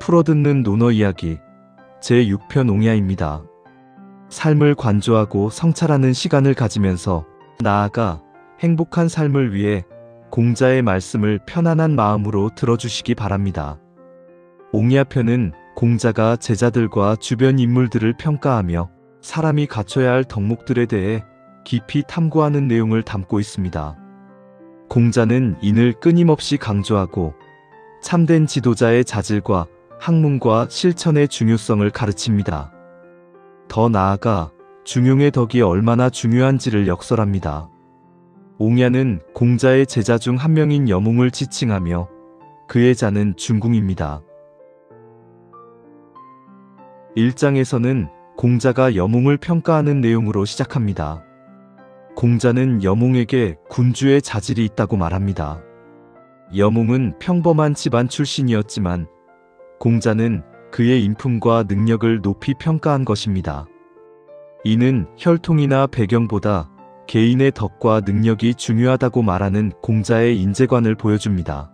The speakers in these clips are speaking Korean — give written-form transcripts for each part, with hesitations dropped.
풀어듣는 논어 이야기 제6편 옹야입니다. 삶을 관조하고 성찰하는 시간을 가지면서 나아가 행복한 삶을 위해 공자의 말씀을 편안한 마음으로 들어주시기 바랍니다. 옹야편은 공자가 제자들과 주변 인물들을 평가하며 사람이 갖춰야 할 덕목들에 대해 깊이 탐구하는 내용을 담고 있습니다. 공자는 인을 끊임없이 강조하고 참된 지도자의 자질과 학문과 실천의 중요성을 가르칩니다. 더 나아가 중용의 덕이 얼마나 중요한지를 역설합니다. 옹야는 공자의 제자 중 한 명인 여몽을 지칭하며 그의 자는 중궁입니다. 1장에서는 공자가 여몽을 평가하는 내용으로 시작합니다. 공자는 여몽에게 군주의 자질이 있다고 말합니다. 여몽은 평범한 집안 출신이었지만 공자는 그의 인품과 능력을 높이 평가한 것입니다. 이는 혈통이나 배경보다 개인의 덕과 능력이 중요하다고 말하는 공자의 인재관을 보여줍니다.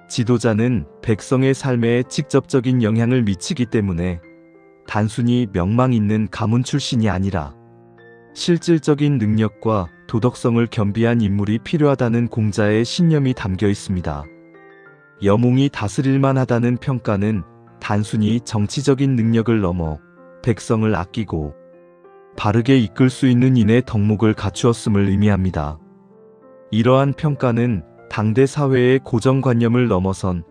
지도자는 백성의 삶에 직접적인 영향을 미치기 때문에 단순히 명망 있는 가문 출신이 아니라 실질적인 능력과 도덕성을 겸비한 인물이 필요하다는 공자의 신념이 담겨 있습니다. 여몽이 다스릴만 하다는 평가는 단순히 정치적인 능력을 넘어 백성을 아끼고 바르게 이끌 수 있는 인의 덕목을 갖추었음을 의미합니다. 이러한 평가는 당대 사회의 고정관념을 넘어선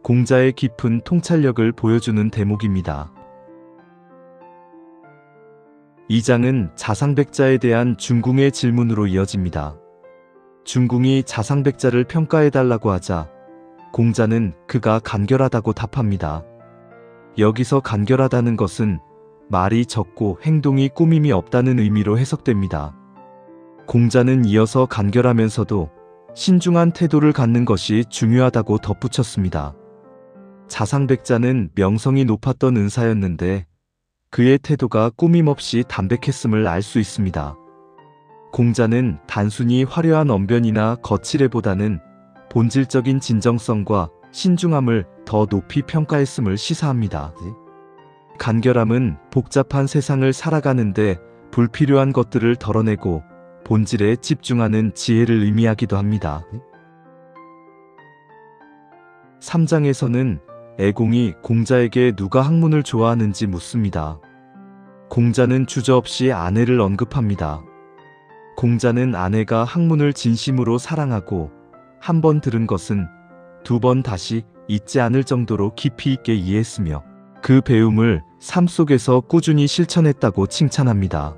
공자의 깊은 통찰력을 보여주는 대목입니다. 2장은 자상백자에 대한 중궁의 질문으로 이어집니다. 중궁이 자상백자를 평가해달라고 하자 공자는 그가 간결하다고 답합니다. 여기서 간결하다는 것은 말이 적고 행동이 꾸밈이 없다는 의미로 해석됩니다. 공자는 이어서 간결하면서도 신중한 태도를 갖는 것이 중요하다고 덧붙였습니다. 자상백자는 명성이 높았던 은사였는데 그의 태도가 꾸밈없이 담백했음을 알 수 있습니다. 공자는 단순히 화려한 언변이나 거칠애보다는 본질적인 진정성과 신중함을 더 높이 평가했음을 시사합니다. 간결함은 복잡한 세상을 살아가는데 불필요한 것들을 덜어내고 본질에 집중하는 지혜를 의미하기도 합니다. 3장에서는 애공이 공자에게 누가 학문을 좋아하는지 묻습니다. 공자는 주저없이 아내를 언급합니다. 공자는 아내가 학문을 진심으로 사랑하고 한 번 들은 것은 두 번 다시 잊지 않을 정도로 깊이 있게 이해했으며 그 배움을 삶 속에서 꾸준히 실천했다고 칭찬합니다.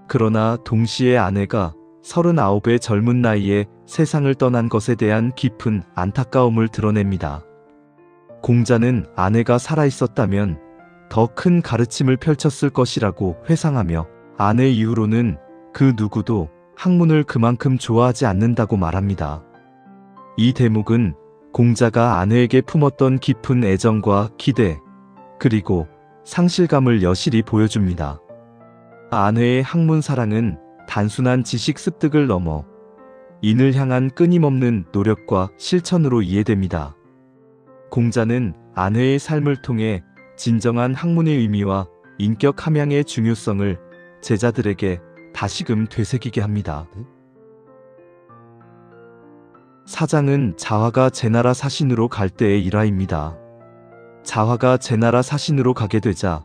그러나 동시에 아내가 39의 젊은 나이에 세상을 떠난 것에 대한 깊은 안타까움을 드러냅니다. 공자는 아내가 살아있었다면 더 큰 가르침을 펼쳤을 것이라고 회상하며 아내 이후로는 그 누구도 학문을 그만큼 좋아하지 않는다고 말합니다. 이 대목은 공자가 아내에게 품었던 깊은 애정과 기대, 그리고 상실감을 여실히 보여줍니다. 아내의 학문 사랑은 단순한 지식 습득을 넘어 인을 향한 끊임없는 노력과 실천으로 이해됩니다. 공자는 아내의 삶을 통해 진정한 학문의 의미와 인격 함양의 중요성을 제자들에게 다시금 되새기게 합니다. 4장은 자화가 제나라 사신으로 갈 때의 일화입니다. 자화가 제나라 사신으로 가게 되자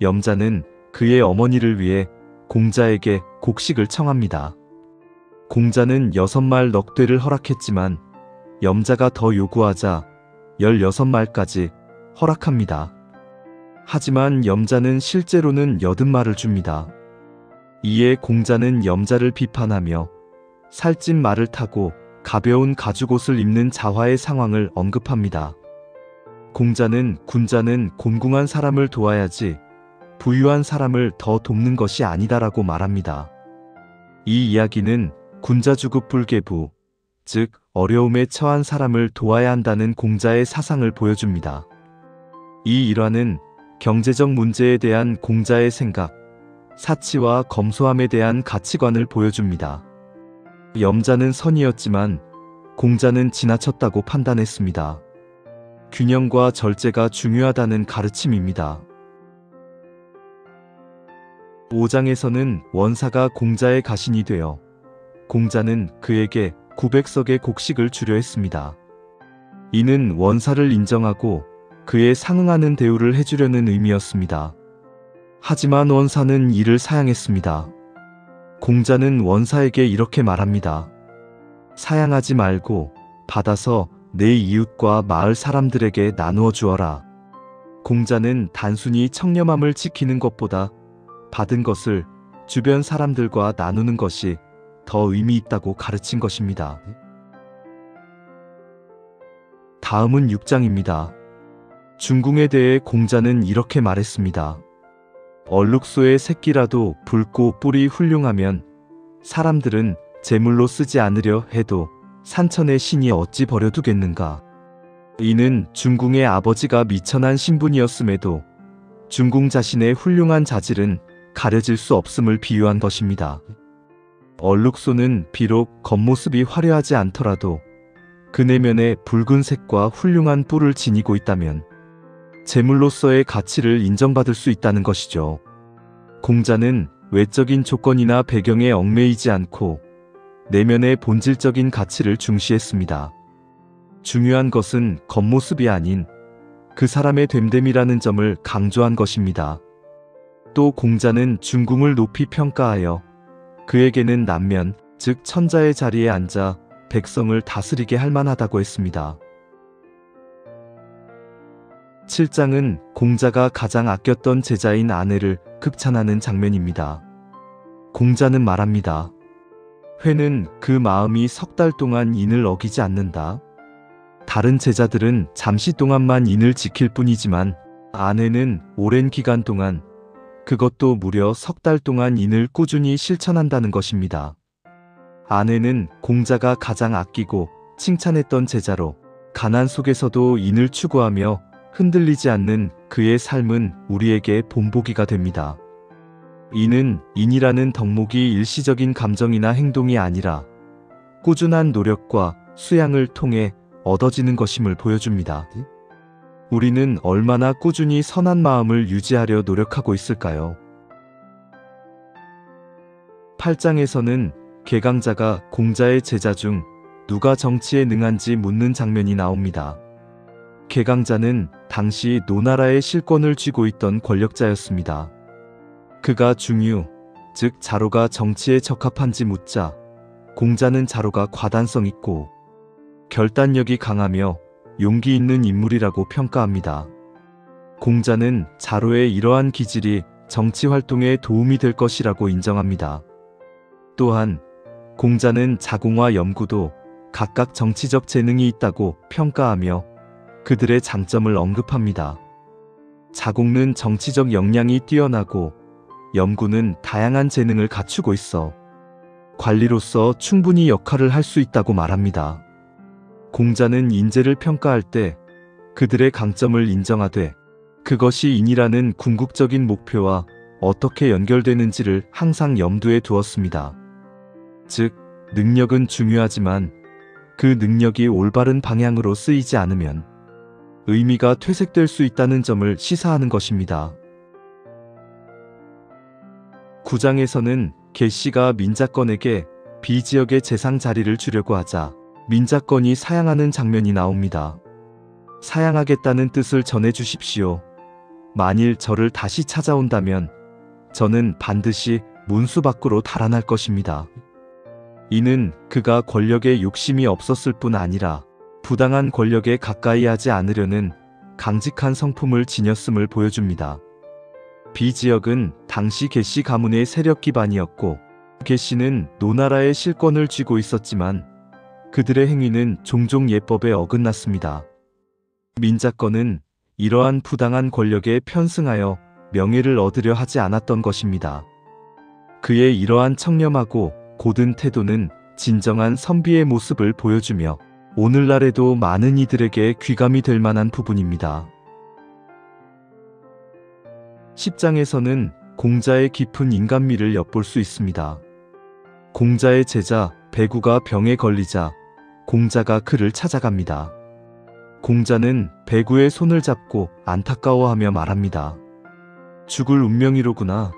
염자는 그의 어머니를 위해 공자에게 곡식을 청합니다. 공자는 6말 넉되를 허락했지만 염자가 더 요구하자 16말까지 허락합니다. 하지만 염자는 실제로는 80말을 줍니다. 이에 공자는 염자를 비판하며 살찐 말을 타고 가벼운 가죽옷을 입는 자화의 상황을 언급합니다. 공자는 군자는 곤궁한 사람을 도와야지 부유한 사람을 더 돕는 것이 아니다라고 말합니다. 이 이야기는 군자주급불개부, 즉 어려움에 처한 사람을 도와야 한다는 공자의 사상을 보여줍니다. 이 일화는 경제적 문제에 대한 공자의 생각, 사치와 검소함에 대한 가치관을 보여줍니다. 염자는 선이었지만 공자는 지나쳤다고 판단했습니다. 균형과 절제가 중요하다는 가르침입니다. 5장에서는 원사가 공자의 가신이 되어 공자는 그에게 900석의 곡식을 주려 했습니다. 이는 원사를 인정하고 그에 상응하는 대우를 해주려는 의미였습니다. 하지만 원사는 이를 사양했습니다. 공자는 원사에게 이렇게 말합니다. 사양하지 말고 받아서 내 이웃과 마을 사람들에게 나누어 주어라. 공자는 단순히 청렴함을 지키는 것보다 받은 것을 주변 사람들과 나누는 것이 더 의미 있다고 가르친 것입니다. 다음은 6장입니다. 중궁에 대해 공자는 이렇게 말했습니다. 얼룩소의 새끼라도 붉고 뿔이 훌륭하면 사람들은 제물로 쓰지 않으려 해도 산천의 신이 어찌 버려두겠는가. 이는 중궁의 아버지가 미천한 신분이었음에도 중궁 자신의 훌륭한 자질은 가려질 수 없음을 비유한 것입니다. 얼룩소는 비록 겉모습이 화려하지 않더라도 그 내면에 붉은색과 훌륭한 뿔을 지니고 있다면 제물로서의 가치를 인정받을 수 있다는 것이죠. 공자는 외적인 조건이나 배경에 얽매이지 않고 내면의 본질적인 가치를 중시했습니다. 중요한 것은 겉모습이 아닌 그 사람의 됨됨이라는 점을 강조한 것입니다. 또 공자는 중궁을 높이 평가하여 그에게는 남면, 즉 천자의 자리에 앉아 백성을 다스리게 할 만하다고 했습니다. 7장은 공자가 가장 아꼈던 제자인 아내를 극찬하는 장면입니다. 공자는 말합니다. 회는 그 마음이 석 달 동안 인을 어기지 않는다. 다른 제자들은 잠시 동안만 인을 지킬 뿐이지만 아내는 오랜 기간 동안, 그것도 무려 석 달 동안 인을 꾸준히 실천한다는 것입니다. 아내는 공자가 가장 아끼고 칭찬했던 제자로 가난 속에서도 인을 추구하며 흔들리지 않는 그의 삶은 우리에게 본보기가 됩니다. 이는 인이라는 덕목이 일시적인 감정이나 행동이 아니라 꾸준한 노력과 수양을 통해 얻어지는 것임을 보여줍니다. 우리는 얼마나 꾸준히 선한 마음을 유지하려 노력하고 있을까요? 8장에서는 개강자가 공자의 제자 중 누가 정치에 능한지 묻는 장면이 나옵니다. 개강자는 당시 노나라의 실권을 쥐고 있던 권력자였습니다. 그가 중유, 즉 자로가 정치에 적합한지 묻자 공자는 자로가 과단성 있고 결단력이 강하며 용기 있는 인물이라고 평가합니다. 공자는 자로의 이러한 기질이 정치 활동에 도움이 될 것이라고 인정합니다. 또한 공자는 자공과 염구도 각각 정치적 재능이 있다고 평가하며 그들의 장점을 언급합니다. 자공은 정치적 역량이 뛰어나고 염구는 다양한 재능을 갖추고 있어 관리로서 충분히 역할을 할 수 있다고 말합니다. 공자는 인재를 평가할 때 그들의 강점을 인정하되 그것이 인이라는 궁극적인 목표와 어떻게 연결되는지를 항상 염두에 두었습니다. 즉, 능력은 중요하지만 그 능력이 올바른 방향으로 쓰이지 않으면 의미가 퇴색될 수 있다는 점을 시사하는 것입니다. 9장에서는 계씨가 민자권에게 비지역의 재상 자리를 주려고 하자 민자권이 사양하는 장면이 나옵니다. 사양하겠다는 뜻을 전해 주십시오. 만일 저를 다시 찾아온다면 저는 반드시 문수 밖으로 달아날 것입니다. 이는 그가 권력에 욕심이 없었을 뿐 아니라 부당한 권력에 가까이 하지 않으려는 강직한 성품을 지녔음을 보여줍니다. 비지역은 당시 계씨 가문의 세력 기반이었고 계씨는 노나라의 실권을 쥐고 있었지만 그들의 행위는 종종 예법에 어긋났습니다. 민자권은 이러한 부당한 권력에 편승하여 명예를 얻으려 하지 않았던 것입니다. 그의 이러한 청렴하고 고든 태도는 진정한 선비의 모습을 보여주며 오늘날에도 많은 이들에게 귀감이 될 만한 부분입니다. 10장에서는 공자의 깊은 인간미를 엿볼 수 있습니다. 공자의 제자 배구가 병에 걸리자 공자가 그를 찾아갑니다. 공자는 배구의 손을 잡고 안타까워하며 말합니다. 죽을 운명이로구나.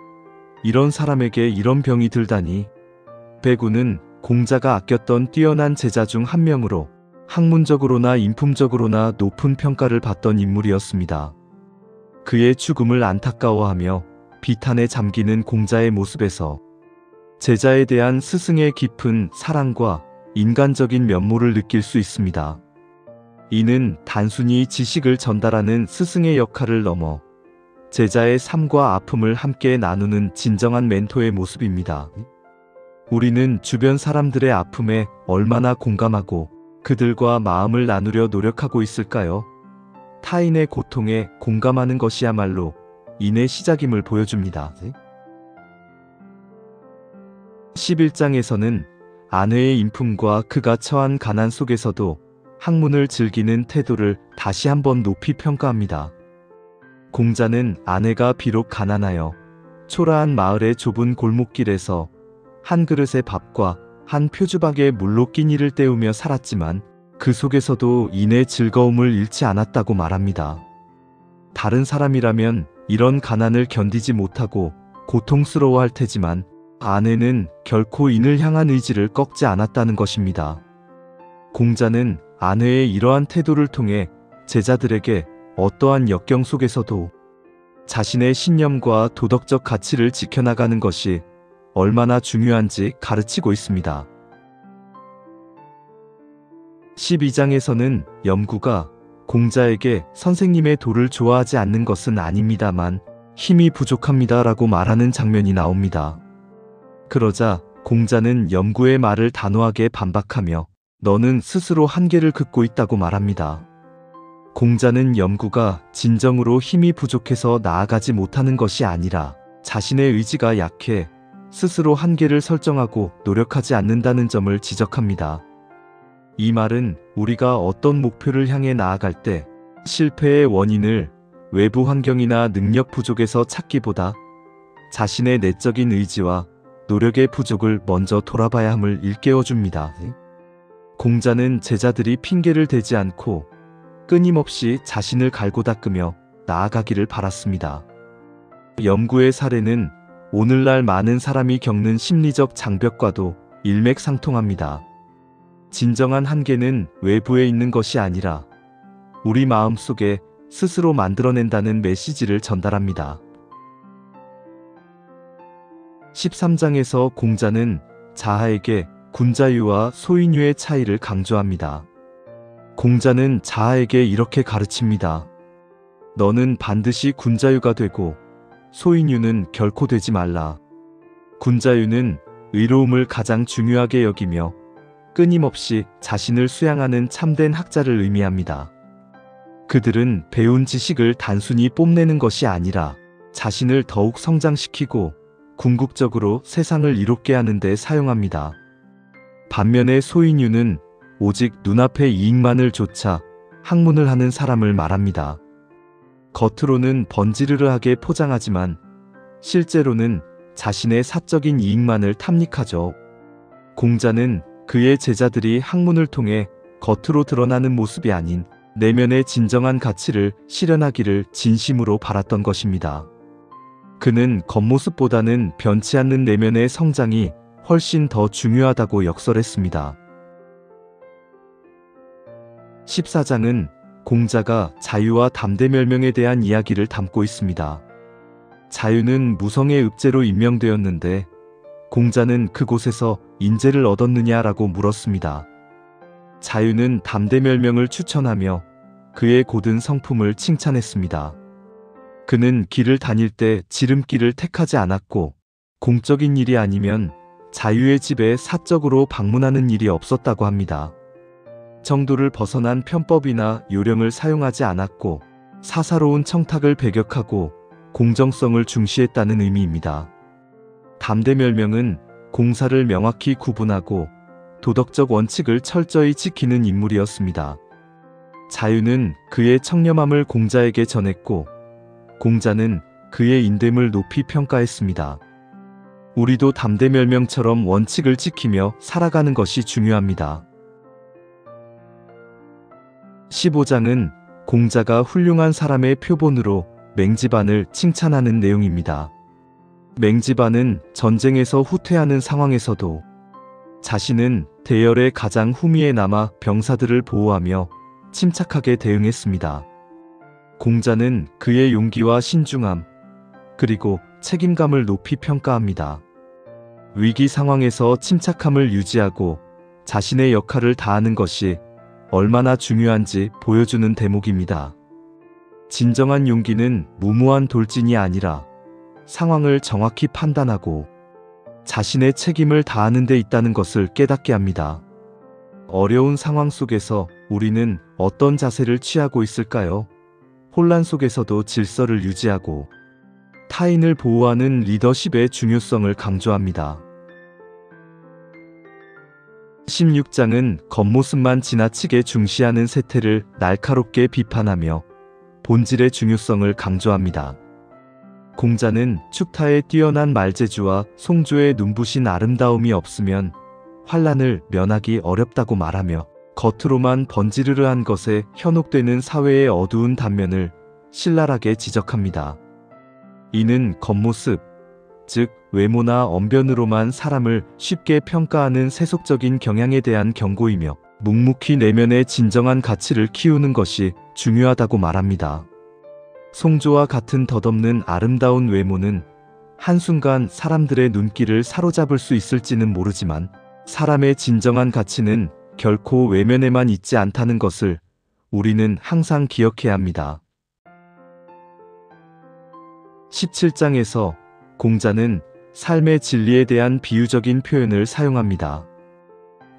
이런 사람에게 이런 병이 들다니. 배구는 공자가 아꼈던 뛰어난 제자 중 한 명으로 학문적으로나 인품적으로나 높은 평가를 받던 인물이었습니다. 그의 죽음을 안타까워하며 비탄에 잠기는 공자의 모습에서 제자에 대한 스승의 깊은 사랑과 인간적인 면모를 느낄 수 있습니다. 이는 단순히 지식을 전달하는 스승의 역할을 넘어 제자의 삶과 아픔을 함께 나누는 진정한 멘토의 모습입니다. 우리는 주변 사람들의 아픔에 얼마나 공감하고 그들과 마음을 나누려 노력하고 있을까요? 타인의 고통에 공감하는 것이야말로 인의 시작임을 보여줍니다. 11장에서는 아내의 인품과 그가 처한 가난 속에서도 학문을 즐기는 태도를 다시 한번 높이 평가합니다. 공자는 아내가 비록 가난하여 초라한 마을의 좁은 골목길에서 한 그릇의 밥과 한 표주박에 물로 끼니를 때우며 살았지만 그 속에서도 인의 즐거움을 잃지 않았다고 말합니다. 다른 사람이라면 이런 가난을 견디지 못하고 고통스러워할 테지만 아내는 결코 인을 향한 의지를 꺾지 않았다는 것입니다. 공자는 아내의 이러한 태도를 통해 제자들에게 어떠한 역경 속에서도 자신의 신념과 도덕적 가치를 지켜나가는 것이 얼마나 중요한지 가르치고 있습니다. 12장에서는 염구가 공자에게 선생님의 도를 좋아하지 않는 것은 아닙니다만 힘이 부족합니다 라고 말하는 장면이 나옵니다. 그러자 공자는 염구의 말을 단호하게 반박하며 너는 스스로 한계를 긋고 있다고 말합니다. 공자는 염구가 진정으로 힘이 부족해서 나아가지 못하는 것이 아니라 자신의 의지가 약해 스스로 한계를 설정하고 노력하지 않는다는 점을 지적합니다. 이 말은 우리가 어떤 목표를 향해 나아갈 때 실패의 원인을 외부 환경이나 능력 부족에서 찾기보다 자신의 내적인 의지와 노력의 부족을 먼저 돌아봐야 함을 일깨워줍니다. 공자는 제자들이 핑계를 대지 않고 끊임없이 자신을 갈고 닦으며 나아가기를 바랐습니다. 염구의 사례는 오늘날 많은 사람이 겪는 심리적 장벽과도 일맥상통합니다. 진정한 한계는 외부에 있는 것이 아니라 우리 마음속에 스스로 만들어낸다는 메시지를 전달합니다. 13장에서 공자는 자하에게 군자유와 소인유의 차이를 강조합니다. 공자는 자하에게 이렇게 가르칩니다. 너는 반드시 군자유가 되고 소인유는 결코 되지 말라. 군자유는 의로움을 가장 중요하게 여기며 끊임없이 자신을 수양하는 참된 학자를 의미합니다. 그들은 배운 지식을 단순히 뽐내는 것이 아니라 자신을 더욱 성장시키고 궁극적으로 세상을 이롭게 하는 데 사용합니다. 반면에 소인유는 오직 눈앞의 이익만을 좇아 학문을 하는 사람을 말합니다. 겉으로는 번지르르하게 포장하지만 실제로는 자신의 사적인 이익만을 탐닉하죠. 공자는 그의 제자들이 학문을 통해 겉으로 드러나는 모습이 아닌 내면의 진정한 가치를 실현하기를 진심으로 바랐던 것입니다. 그는 겉모습보다는 변치 않는 내면의 성장이 훨씬 더 중요하다고 역설했습니다. 14장은 공자가 자유와 담대멸명에 대한 이야기를 담고 있습니다. 자유는 무성의 읍제로 임명되었는데 공자는 그곳에서 인재를 얻었느냐라고 물었습니다. 자유는 담대멸명을 추천하며 그의 고든 성품을 칭찬했습니다. 그는 길을 다닐 때 지름길을 택하지 않았고 공적인 일이 아니면 자유의 집에 사적으로 방문하는 일이 없었다고 합니다. 정도를 벗어난 편법이나 요령을 사용하지 않았고 사사로운 청탁을 배격하고 공정성을 중시했다는 의미입니다. 담대멸명은 공사를 명확히 구분하고 도덕적 원칙을 철저히 지키는 인물이었습니다. 자유는 그의 청렴함을 공자에게 전했고 공자는 그의 인됨을 높이 평가했습니다. 우리도 담대멸명처럼 원칙을 지키며 살아가는 것이 중요합니다. 15장은 공자가 훌륭한 사람의 표본으로 맹지반을 칭찬하는 내용입니다. 맹지반은 전쟁에서 후퇴하는 상황에서도 자신은 대열의 가장 후미에 남아 병사들을 보호하며 침착하게 대응했습니다. 공자는 그의 용기와 신중함, 그리고 책임감을 높이 평가합니다. 위기 상황에서 침착함을 유지하고 자신의 역할을 다하는 것이 얼마나 중요한지 보여주는 대목입니다. 진정한 용기는 무모한 돌진이 아니라 상황을 정확히 판단하고 자신의 책임을 다하는 데 있다는 것을 깨닫게 합니다. 어려운 상황 속에서 우리는 어떤 자세를 취하고 있을까요? 혼란 속에서도 질서를 유지하고 타인을 보호하는 리더십의 중요성을 강조합니다. 16장은 겉모습만 지나치게 중시하는 세태를 날카롭게 비판하며 본질의 중요성을 강조합니다. 공자는 축타의 뛰어난 말재주와 송조의 눈부신 아름다움이 없으면 환란을 면하기 어렵다고 말하며 겉으로만 번지르르한 것에 현혹되는 사회의 어두운 단면을 신랄하게 지적합니다. 이는 겉모습, 즉 외모나 언변으로만 사람을 쉽게 평가하는 세속적인 경향에 대한 경고이며 묵묵히 내면의 진정한 가치를 키우는 것이 중요하다고 말합니다. 송조와 같은 덧없는 아름다운 외모는 한순간 사람들의 눈길을 사로잡을 수 있을지는 모르지만 사람의 진정한 가치는 결코 외면에만 있지 않다는 것을 우리는 항상 기억해야 합니다. 17장에서 공자는 삶의 진리에 대한 비유적인 표현을 사용합니다.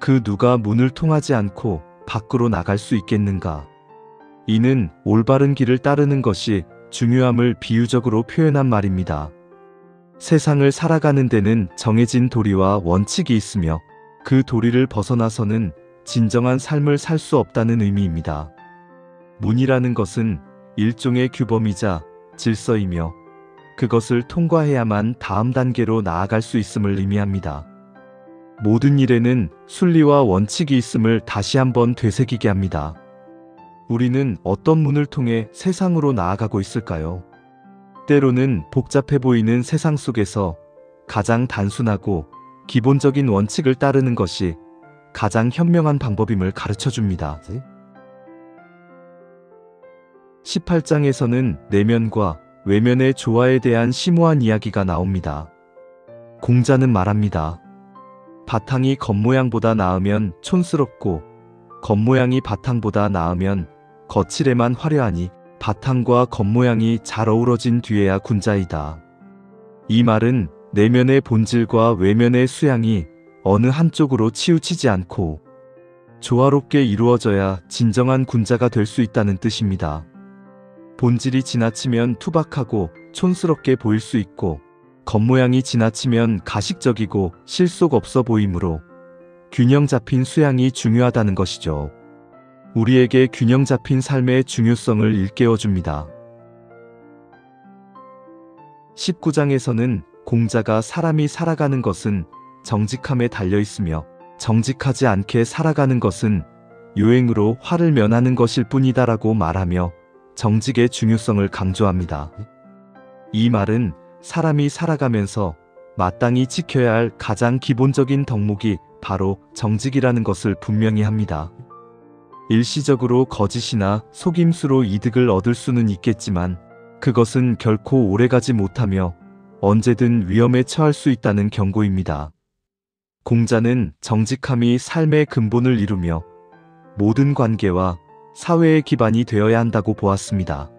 그 누가 문을 통하지 않고 밖으로 나갈 수 있겠는가? 이는 올바른 길을 따르는 것이 중요함을 비유적으로 표현한 말입니다. 세상을 살아가는 데는 정해진 도리와 원칙이 있으며 그 도리를 벗어나서는 진정한 삶을 살 수 없다는 의미입니다. 문이라는 것은 일종의 규범이자 질서이며 그것을 통과해야만 다음 단계로 나아갈 수 있음을 의미합니다. 모든 일에는 순리와 원칙이 있음을 다시 한번 되새기게 합니다. 우리는 어떤 문을 통해 세상으로 나아가고 있을까요? 때로는 복잡해 보이는 세상 속에서 가장 단순하고 기본적인 원칙을 따르는 것이 가장 현명한 방법임을 가르쳐 줍니다. 18장에서는 내면과 외면의 조화에 대한 심오한 이야기가 나옵니다. 공자는 말합니다. 바탕이 겉모양보다 나으면 촌스럽고 겉모양이 바탕보다 나으면 거칠에만 화려하니 바탕과 겉모양이 잘 어우러진 뒤에야 군자이다. 이 말은 내면의 본질과 외면의 수양이 어느 한쪽으로 치우치지 않고 조화롭게 이루어져야 진정한 군자가 될 수 있다는 뜻입니다. 본질이 지나치면 투박하고 촌스럽게 보일 수 있고 겉모양이 지나치면 가식적이고 실속 없어 보이므로 균형 잡힌 수양이 중요하다는 것이죠. 우리에게 균형 잡힌 삶의 중요성을 일깨워줍니다. 19장에서는 공자가 사람이 살아가는 것은 정직함에 달려있으며 정직하지 않게 살아가는 것은 요행으로 화를 면하는 것일 뿐이다라고 말하며 정직의 중요성을 강조합니다. 이 말은 사람이 살아가면서 마땅히 지켜야 할 가장 기본적인 덕목이 바로 정직이라는 것을 분명히 합니다. 일시적으로 거짓이나 속임수로 이득을 얻을 수는 있겠지만 그것은 결코 오래가지 못하며 언제든 위험에 처할 수 있다는 경고입니다. 공자는 정직함이 삶의 근본을 이루며 모든 관계와 사회의 기반이 되어야 한다고 보았습니다.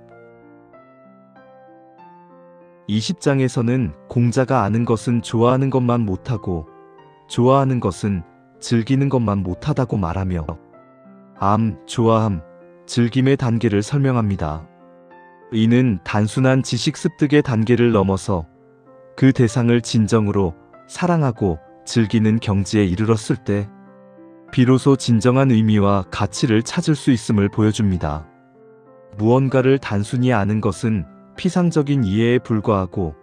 20장에서는 공자가 아는 것은 좋아하는 것만 못하고 좋아하는 것은 즐기는 것만 못하다고 말하며 좋아함, 즐김의 단계를 설명합니다. 이는 단순한 지식 습득의 단계를 넘어서 그 대상을 진정으로 사랑하고 즐기는 경지에 이르렀을 때 비로소 진정한 의미와 가치를 찾을 수 있음을 보여줍니다. 무언가를 단순히 아는 것은 피상적인 이해에 불과하고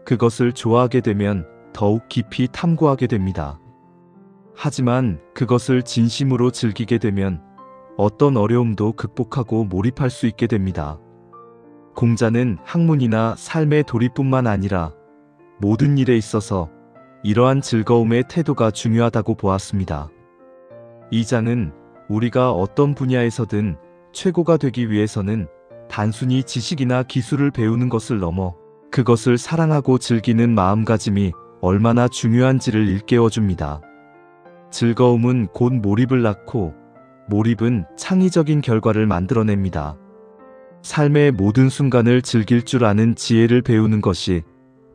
그것을 좋아하게 되면 더욱 깊이 탐구하게 됩니다. 하지만 그것을 진심으로 즐기게 되면 어떤 어려움도 극복하고 몰입할 수 있게 됩니다. 공자는 학문이나 삶의 도리뿐만 아니라 모든 일에 있어서 이러한 즐거움의 태도가 중요하다고 보았습니다. 이 장은 우리가 어떤 분야에서든 최고가 되기 위해서는 단순히 지식이나 기술을 배우는 것을 넘어 그것을 사랑하고 즐기는 마음가짐이 얼마나 중요한지를 일깨워줍니다. 즐거움은 곧 몰입을 낳고 몰입은 창의적인 결과를 만들어냅니다. 삶의 모든 순간을 즐길 줄 아는 지혜를 배우는 것이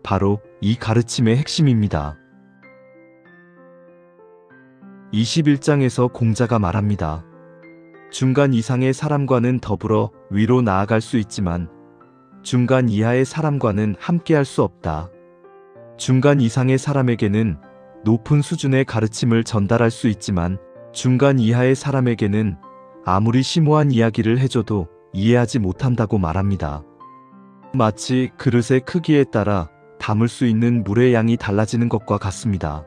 바로 이 가르침의 핵심입니다. 21장에서 공자가 말합니다. 중간 이상의 사람과는 더불어 위로 나아갈 수 있지만 중간 이하의 사람과는 함께할 수 없다. 중간 이상의 사람에게는 높은 수준의 가르침을 전달할 수 있지만 중간 이하의 사람에게는 아무리 심오한 이야기를 해줘도 이해하지 못한다고 말합니다. 마치 그릇의 크기에 따라 담을 수 있는 물의 양이 달라지는 것과 같습니다.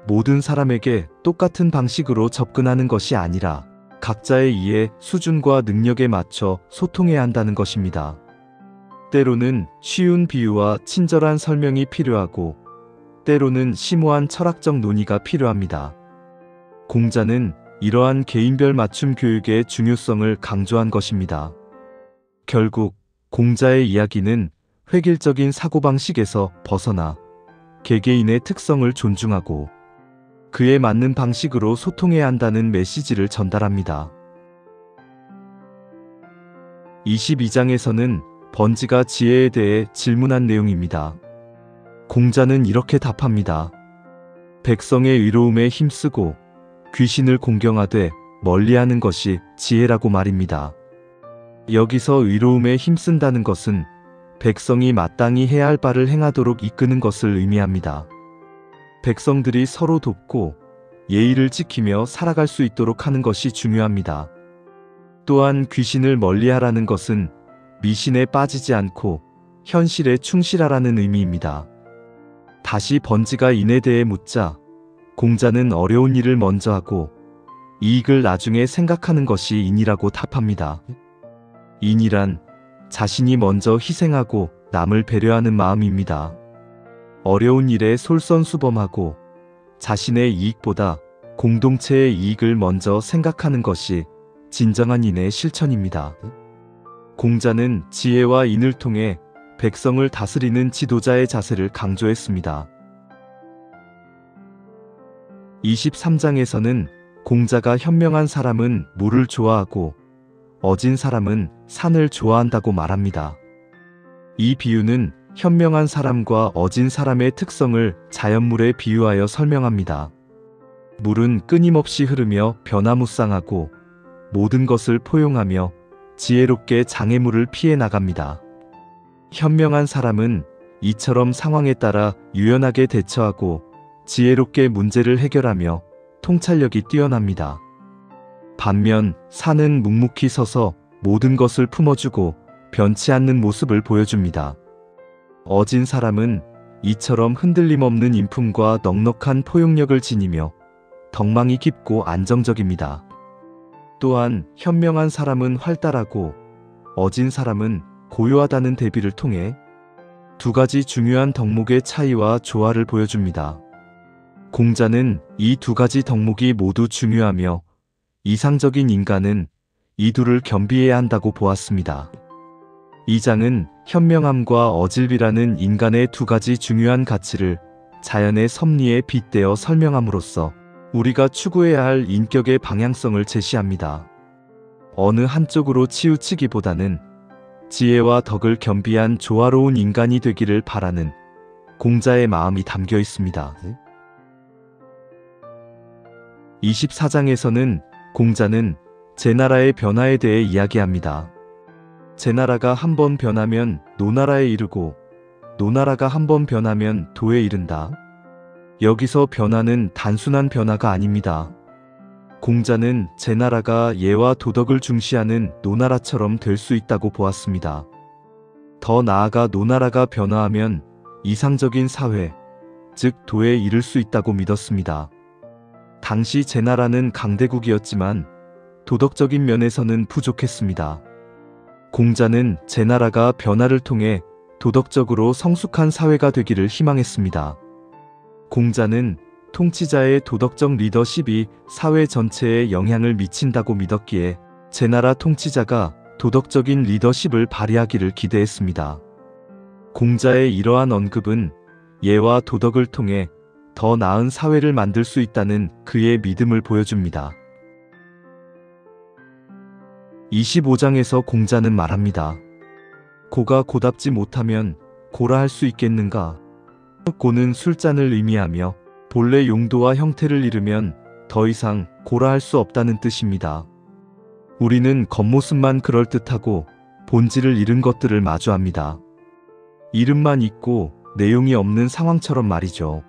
모든 사람에게 똑같은 방식으로 접근하는 것이 아니라 각자의 이해, 수준과 능력에 맞춰 소통해야 한다는 것입니다. 때로는 쉬운 비유와 친절한 설명이 필요하고 때로는 심오한 철학적 논의가 필요합니다. 공자는 이러한 개인별 맞춤 교육의 중요성을 강조한 것입니다. 결국 공자의 이야기는 획일적인 사고방식에서 벗어나 개개인의 특성을 존중하고 그에 맞는 방식으로 소통해야 한다는 메시지를 전달합니다. 22장에서는 번지가 지혜에 대해 질문한 내용입니다. 공자는 이렇게 답합니다. 백성의 의로움에 힘쓰고 귀신을 공경하되 멀리하는 것이 지혜라고 말입니다. 여기서 의로움에 힘쓴다는 것은 백성이 마땅히 해야 할 바를 행하도록 이끄는 것을 의미합니다. 백성들이 서로 돕고 예의를 지키며 살아갈 수 있도록 하는 것이 중요합니다. 또한 귀신을 멀리하라는 것은 미신에 빠지지 않고 현실에 충실하라는 의미입니다. 다시 번지가 인에 대해 묻자 공자는 어려운 일을 먼저 하고 이익을 나중에 생각하는 것이 인이라고 답합니다. 인이란 자신이 먼저 희생하고 남을 배려하는 마음입니다. 어려운 일에 솔선수범하고 자신의 이익보다 공동체의 이익을 먼저 생각하는 것이 진정한 인의 실천입니다. 공자는 지혜와 인을 통해 백성을 다스리는 지도자의 자세를 강조했습니다. 23장에서는 공자가 현명한 사람은 물을 좋아하고 어진 사람은 산을 좋아한다고 말합니다. 이 비유는 현명한 사람과 어진 사람의 특성을 자연물에 비유하여 설명합니다. 물은 끊임없이 흐르며 변화무쌍하고 모든 것을 포용하며 지혜롭게 장애물을 피해 나갑니다. 현명한 사람은 이처럼 상황에 따라 유연하게 대처하고 지혜롭게 문제를 해결하며 통찰력이 뛰어납니다. 반면 산은 묵묵히 서서 모든 것을 품어주고 변치 않는 모습을 보여줍니다. 어진 사람은 이처럼 흔들림 없는 인품과 넉넉한 포용력을 지니며 덕망이 깊고 안정적입니다. 또한 현명한 사람은 활달하고 어진 사람은 고요하다는 대비를 통해 두 가지 중요한 덕목의 차이와 조화를 보여줍니다. 공자는 이 두 가지 덕목이 모두 중요하며 이상적인 인간은 이 둘을 겸비해야 한다고 보았습니다. 이 장은 현명함과 어질비라는 인간의 두 가지 중요한 가치를 자연의 섭리에 빗대어 설명함으로써 우리가 추구해야 할 인격의 방향성을 제시합니다. 어느 한쪽으로 치우치기보다는 지혜와 덕을 겸비한 조화로운 인간이 되기를 바라는 공자의 마음이 담겨 있습니다. 24장에서는 공자는 제나라의 변화에 대해 이야기합니다. 제나라가 한번 변하면 노나라에 이르고 노나라가 한번 변하면 도에 이른다. 여기서 변화는 단순한 변화가 아닙니다. 공자는 제나라가 예와 도덕을 중시하는 노나라처럼 될 수 있다고 보았습니다. 더 나아가 노나라가 변화하면 이상적인 사회, 즉 도에 이를 수 있다고 믿었습니다. 당시 제나라는 강대국이었지만 도덕적인 면에서는 부족했습니다. 공자는 제나라가 변화를 통해 도덕적으로 성숙한 사회가 되기를 희망했습니다. 공자는 통치자의 도덕적 리더십이 사회 전체에 영향을 미친다고 믿었기에 제나라 통치자가 도덕적인 리더십을 발휘하기를 기대했습니다. 공자의 이러한 언급은 예와 도덕을 통해 더 나은 사회를 만들 수 있다는 그의 믿음을 보여줍니다. 25장에서 공자는 말합니다. 고가 고답지 못하면 고라 할 수 있겠는가? 고는 술잔을 의미하며 본래 용도와 형태를 잃으면 더 이상 고라 할 수 없다는 뜻입니다. 우리는 겉모습만 그럴듯하고 본질을 잃은 것들을 마주합니다. 이름만 있고 내용이 없는 상황처럼 말이죠.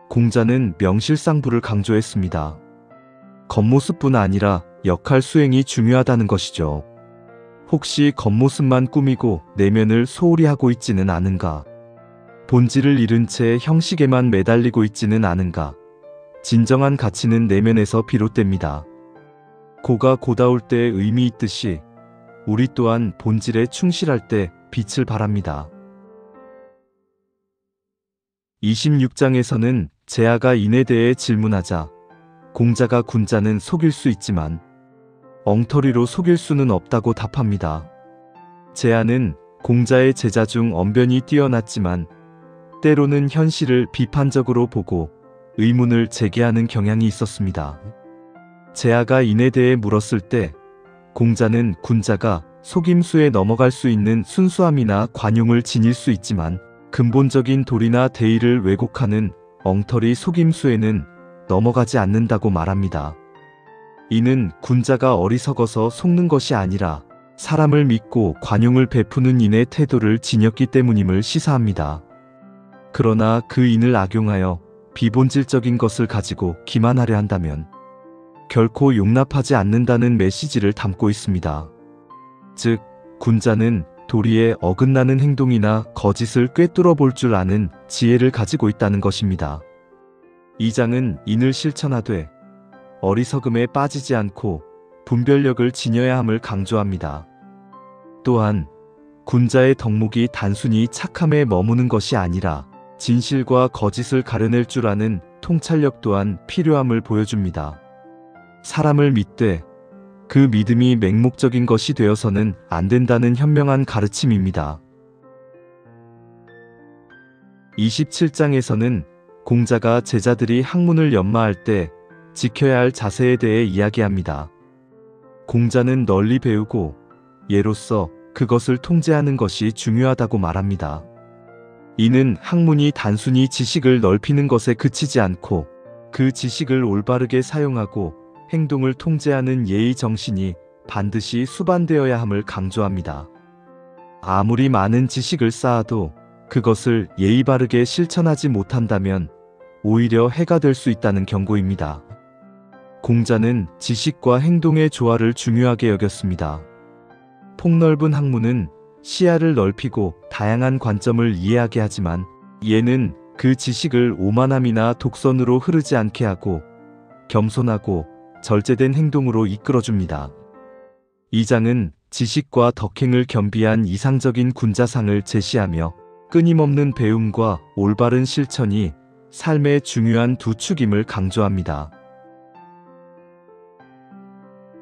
공자는 명실상부를 강조했습니다. 겉모습뿐 아니라 역할 수행이 중요하다는 것이죠. 혹시 겉모습만 꾸미고 내면을 소홀히 하고 있지는 않은가? 본질을 잃은 채 형식에만 매달리고 있지는 않은가? 진정한 가치는 내면에서 비롯됩니다. 고가 고다울 때의 의미 있듯이 우리 또한 본질에 충실할 때 빛을 발합니다. 26장에서는 제아가 인에 대해 질문하자 공자가 군자는 속일 수 있지만 엉터리로 속일 수는 없다고 답합니다. 제아는 공자의 제자 중 언변이 뛰어났지만 때로는 현실을 비판적으로 보고 의문을 제기하는 경향이 있었습니다. 제아가 인에 대해 물었을 때 공자는 군자가 속임수에 넘어갈 수 있는 순수함이나 관용을 지닐 수 있지만 근본적인 도리나 대의를 왜곡하는 엉터리 속임수에는 넘어가지 않는다고 말합니다. 이는 군자가 어리석어서 속는 것이 아니라 사람을 믿고 관용을 베푸는 인의 태도를 지녔기 때문임을 시사합니다. 그러나 그 인을 악용하여 비본질적인 것을 가지고 기만하려 한다면 결코 용납하지 않는다는 메시지를 담고 있습니다. 즉, 군자는 도리에 어긋나는 행동이나 거짓을 꿰뚫어 볼 줄 아는 지혜를 가지고 있다는 것입니다. 이 장은 인을 실천하되 어리석음에 빠지지 않고 분별력을 지녀야 함을 강조합니다. 또한 군자의 덕목이 단순히 착함에 머무는 것이 아니라 진실과 거짓을 가려낼 줄 아는 통찰력 또한 필요함을 보여줍니다. 사람을 믿되 그 믿음이 맹목적인 것이 되어서는 안 된다는 현명한 가르침입니다. 27장에서는 공자가 제자들이 학문을 연마할 때 지켜야 할 자세에 대해 이야기합니다. 공자는 널리 배우고 예로서 그것을 통제하는 것이 중요하다고 말합니다. 이는 학문이 단순히 지식을 넓히는 것에 그치지 않고 그 지식을 올바르게 사용하고 행동을 통제하는 예의 정신이 반드시 수반되어야 함을 강조합니다. 아무리 많은 지식을 쌓아도 그것을 예의 바르게 실천하지 못한다면 오히려 해가 될 수 있다는 경고입니다. 공자는 지식과 행동의 조화를 중요하게 여겼습니다. 폭넓은 학문은 시야를 넓히고 다양한 관점을 이해하게 하지만 예는 그 지식을 오만함이나 독선으로 흐르지 않게 하고 겸손하고 절제된 행동으로 이끌어줍니다. 이 장은 지식과 덕행을 겸비한 이상적인 군자상을 제시하며 끊임없는 배움과 올바른 실천이 삶의 중요한 두 축임을 강조합니다.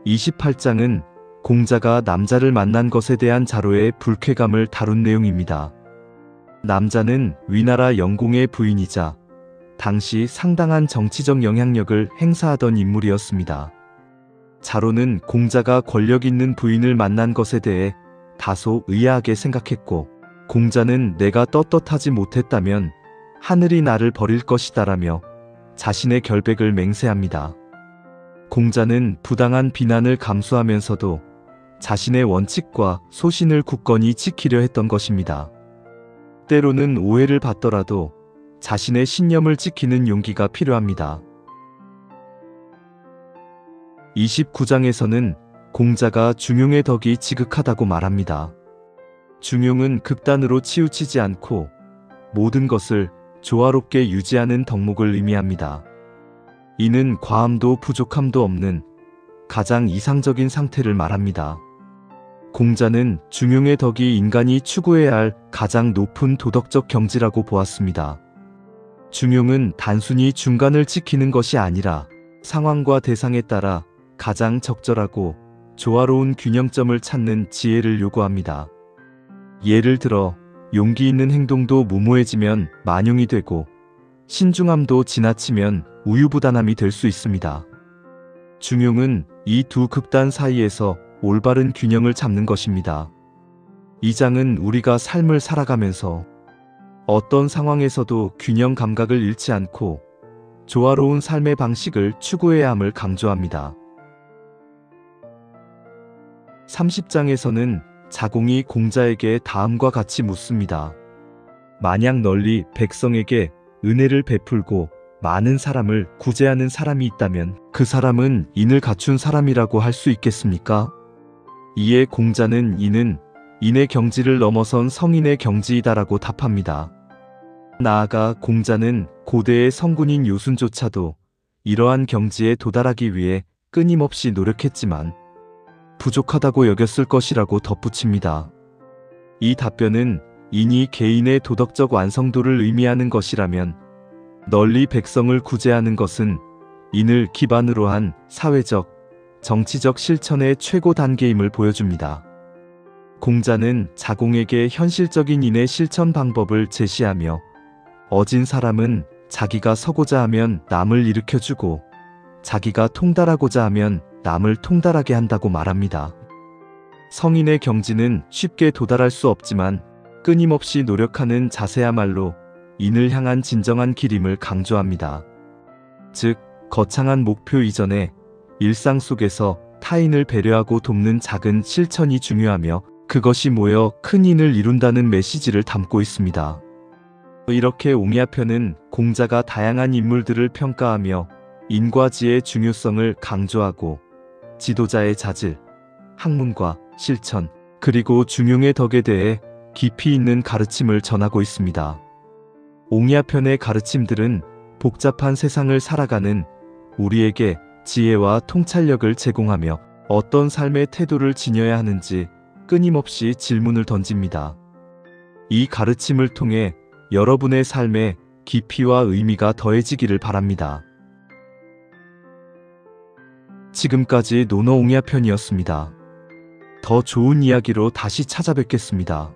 28장은 공자가 남자를 만난 것에 대한 자로의 불쾌감을 다룬 내용입니다. 남자는 위나라 영공의 부인이자 당시 상당한 정치적 영향력을 행사하던 인물이었습니다. 자로는 공자가 권력 있는 부인을 만난 것에 대해 다소 의아하게 생각했고 공자는 내가 떳떳하지 못했다면 하늘이 나를 버릴 것이다라며 자신의 결백을 맹세합니다. 공자는 부당한 비난을 감수하면서도 자신의 원칙과 소신을 굳건히 지키려 했던 것입니다. 때로는 오해를 받더라도 자신의 신념을 지키는 용기가 필요합니다. 29장에서는 공자가 중용의 덕이 지극하다고 말합니다. 중용은 극단으로 치우치지 않고 모든 것을 조화롭게 유지하는 덕목을 의미합니다. 이는 과함도 부족함도 없는 가장 이상적인 상태를 말합니다. 공자는 중용의 덕이 인간이 추구해야 할 가장 높은 도덕적 경지라고 보았습니다. 중용은 단순히 중간을 지키는 것이 아니라 상황과 대상에 따라 가장 적절하고 조화로운 균형점을 찾는 지혜를 요구합니다. 예를 들어 용기 있는 행동도 무모해지면 만용이 되고 신중함도 지나치면 우유부단함이 될 수 있습니다. 중용은 이 두 극단 사이에서 올바른 균형을 잡는 것입니다. 이 장은 우리가 삶을 살아가면서 어떤 상황에서도 균형 감각을 잃지 않고 조화로운 삶의 방식을 추구해야 함을 강조합니다. 30장에서는 자공이 공자에게 다음과 같이 묻습니다. 만약 널리 백성에게 은혜를 베풀고 많은 사람을 구제하는 사람이 있다면 그 사람은 인을 갖춘 사람이라고 할 수 있겠습니까? 이에 공자는 이는 인의 경지를 넘어선 성인의 경지이다라고 답합니다. 나아가 공자는 고대의 성군인 요순조차도 이러한 경지에 도달하기 위해 끊임없이 노력했지만 부족하다고 여겼을 것이라고 덧붙입니다. 이 답변은 인이 개인의 도덕적 완성도를 의미하는 것이라면 널리 백성을 구제하는 것은 인을 기반으로 한 사회적, 정치적 실천의 최고 단계임을 보여줍니다. 공자는 자공에게 현실적인 인의 실천 방법을 제시하며 어진 사람은 자기가 서고자 하면 남을 일으켜주고 자기가 통달하고자 하면 남을 통달하게 한다고 말합니다. 성인의 경지는 쉽게 도달할 수 없지만 끊임없이 노력하는 자세야말로 인을 향한 진정한 길임을 강조합니다. 즉, 거창한 목표 이전에 일상 속에서 타인을 배려하고 돕는 작은 실천이 중요하며 그것이 모여 큰 인을 이룬다는 메시지를 담고 있습니다. 이렇게 옹야편은 공자가 다양한 인물들을 평가하며 인과 지혜의 중요성을 강조하고 지도자의 자질, 학문과 실천, 그리고 중용의 덕에 대해 깊이 있는 가르침을 전하고 있습니다. 옹야편의 가르침들은 복잡한 세상을 살아가는 우리에게 지혜와 통찰력을 제공하며 어떤 삶의 태도를 지녀야 하는지 끊임없이 질문을 던집니다. 이 가르침을 통해 여러분의 삶에 깊이와 의미가 더해지기를 바랍니다. 지금까지 논어옹야편이었습니다. 더 좋은 이야기로 다시 찾아뵙겠습니다.